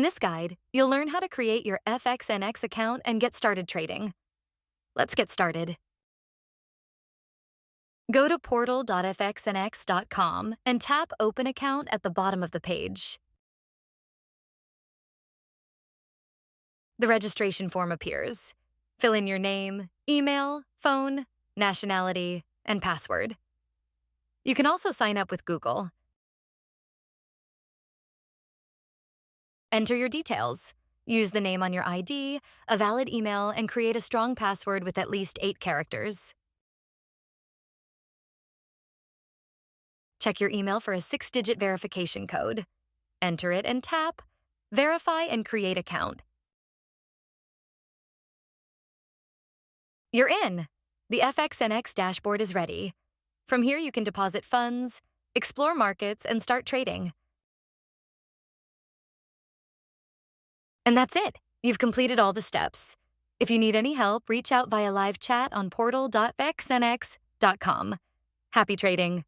this guide, you'll learn how to create your FXNX account and get started trading. Let's get started. Go to portal.fxnx.com and tap Open Account at the bottom of the page. The registration form appears. Fill in your name, email, phone, nationality, and password. You can also sign up with Google. Enter your details. Use the name on your ID, a valid email, and create a strong password with at least 8 characters. Check your email for a 6-digit verification code. Enter it and tap Verify and Create Account. You're in! The FXNX dashboard is ready. From here, you can deposit funds, explore markets, and start trading. And that's it. You've completed all the steps. If you need any help, reach out via live chat on portal.fxnx.com. Happy trading!